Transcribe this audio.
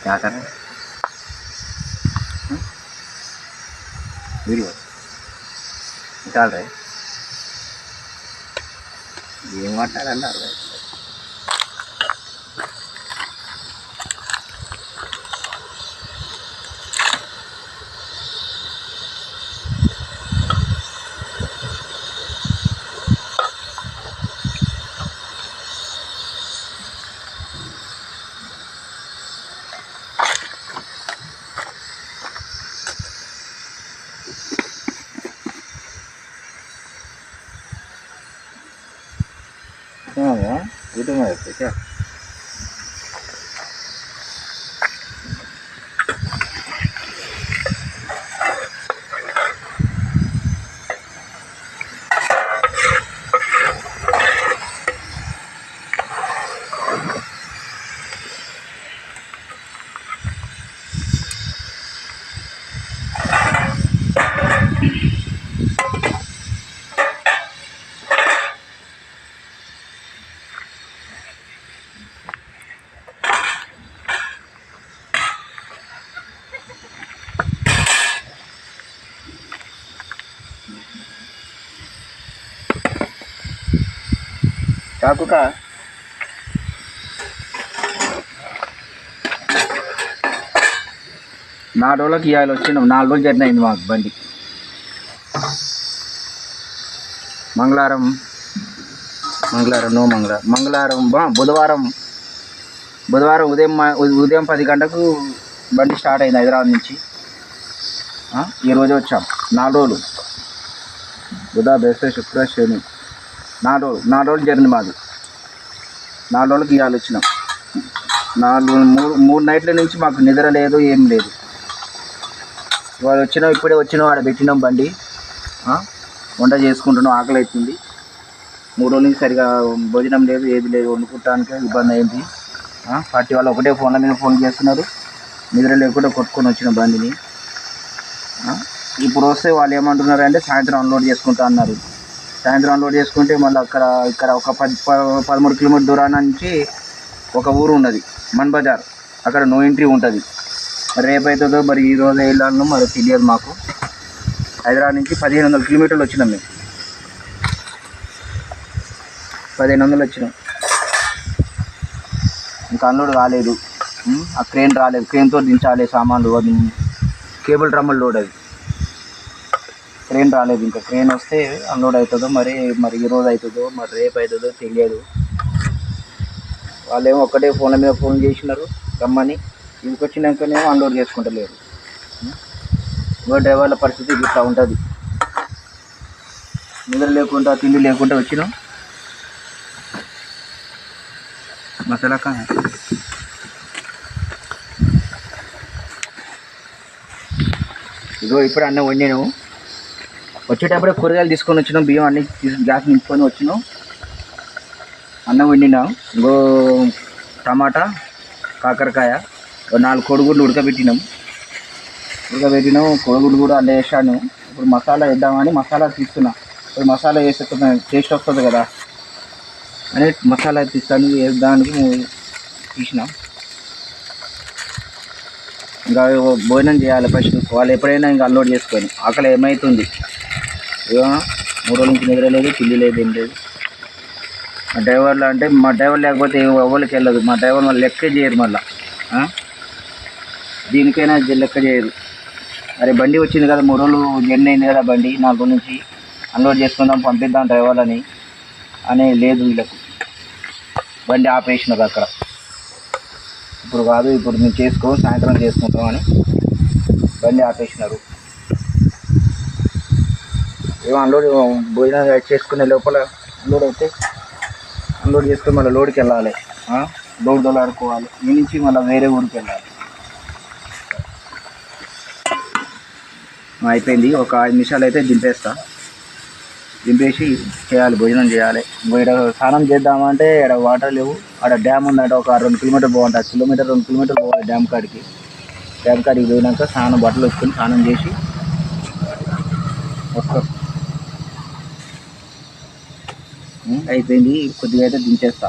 क्या कर रहे वीडियो निकाल रहे ये माట్లాడాలి itu mah ya चाकू का ना రోజులకి ఇయాల వచ్చినాం 4 రోజులు జర్నీ అయింది మాకు బండి మంగళవారం బుధవారం ఉదయం 10 గంటలకు బండి స్టార్ట్ అయింది హైదరాబాద్ నుంచి ఈరోజు వచ్చాం 4 రోజులు బుధ బేస్త శుక్ర శని 4 రోజులు జర్నీ మాది 4 రోజులకి ఇవాళ వచ్చినాం 3 నైట్ల నుంచి మాకు నిద్ర లేదు ఏం లేదు ఇవాళ వచ్చినాం ఇప్పుడే వచ్చినాం ఆడ పెట్టినాం బండి వంట చేసుకుంటున్నాం ఆకలి అవుతుంది 3 రోజుల నుంచి సరిగా భోజనం లేదు ఏది లేదు వండుకుంటానికి ఇబ్బంది అయింది పార్టీ వాళ్ళు ఒకటే ఫోన్ల మీద ఫోన్ చేస్తున్నారు నిద్ర లేకుండా కొట్టుకొని వచ్చిన బండిని ఇప్పుడు వస్తే వాళ్ళు ఏమంటున్నారు అంటే సాయంత్రం అన్లోడ్ చేసుకుంటా అన్నారు సాయంత్రం అన్లోడ్ చేసుకుంటే మళ్ళీ ఇక్కడ ఒక 13 కిలోమీటర్ దూరాన నుంచి ఒక ఊరు ఉన్నది మన్ బజార్ అక్కడ నో ఎంట్రీ ఉంటుంది రేపు అవుతుందో మరి ఈరోజు వెళ్ళాలను మరి తెలియదు మాకు హైదరాబాద్ నుంచి 1500 కిలోమీటర్లు వచ్చినాం మేము 1500 వచ్చినాం ఇంకా అన్లోడ్ కాలేదు ఆ క్రేన్ రాలేదు క్రేన్తో దించాలి సామాన్లు అది కేబుల్ డ్రమ్ములు లోడ్ అది క్రేన్ రాలేదు ఇంకా క్రేన్ వస్తే అన్లోడ్ అవుతుందో మరి ఈరోజు అవుతుందో మరి రేపు అవుతుందో తెలియదు వాళ్ళేమో ఒక్కటే ఫోన్ల మీద ఫోన్ చేసినారు రమ్మని ఇంటికి వచ్చినాకనేమో అన్లోడ్ చేసుకుంటలేరు డ్రైవర్ల పరిస్థితి ఇట్లా ఉంటుంది నిద్ర లేకుండా తిండి లేకుండా వచ్చినాం మసాలా కా ఇగో ఇప్పుడు అన్నం వండినాము వచ్చేటప్పుడే కూరగాయలు తీసుకొని వచ్చినాం బియ్యం అన్నీ గ్యాస్ నింపుకొని వచ్చినాం అన్నం వండినాం ఇంకో టమాటా కాకరకాయ 4 కోడిగుడ్లు ఉడకబెట్టినాం కోడిగుడ్లు కూడా అలా వేసాను ఇప్పుడు మసాలా వేద్దామని మసాలా తీస్తున్నా ఇప్పుడు మసాలా వేస్తే టేస్ట్ వస్తుంది కదా అని మసాలా తీస్తాను వేద్దానికి తీసినాం ఇంకా భోజనం చేయాలి ఫస్ట్ వాళ్ళు ఎప్పుడైనా ఇంకా అన్లోడ్ చేసుకొని ఆకలి ఏమవుతుంది 3 రోజుల నుంచి నిద్ర లేదు తిండి లేదు ఏం లేదు మా డ్రైవర్లు అంటే మా డ్రైవర్ లేకపోతే ఎవరికి వెళ్ళదు మా డ్రైవర్ వాళ్ళు లెక్క చేయరు మళ్ళీ దీనికైనా లెక్క చేయరు అరే బండి వచ్చింది కదా 3 రోజులు జర్నీ అయింది కదా బండి 4 రోజుల నుంచి అన్లోడ్ చేసుకుందాం పంపిద్దాం డ్రైవర్లని అనే లేదు వీళ్ళకు బండి ఆపేసినారు అక్కడ ఇప్పుడు కాదు ఇప్పుడు మేము సాయంత్రం చేసుకుంటామని బండి ఆపేసినారు ఏమో అన్లోడ్ భోజనం చేసుకునే లోపల అన్లోడ్ అయితే అన్లోడ్ చేసుకొని మళ్ళీ లోడ్కి వెళ్ళాలి లోడ్ దొలాడుకోవాలి ఈ నుంచి మళ్ళీ వేరే ఊరికి వెళ్ళాలి అయిపోయింది ఒక 5 నిమిషాలు అయితే దింపేసి చేయాలి భోజనం చేయాలి ఇక్కడ స్నానం చేద్దామంటే ఇక్కడ వాటర్ లేవు అక్కడ డ్యామ్ ఉందంటే ఒక 2 కిలోమీటర్ బాగుంటుంది 2 కిలోమీటర్ పోవాలి డ్యామ్ కాడికి పోయినాక స్నానం బట్టలు వేసుకొని స్నానం చేసి వస్తాం అయిపోయింది కొద్దిగా అయితే దించేస్తా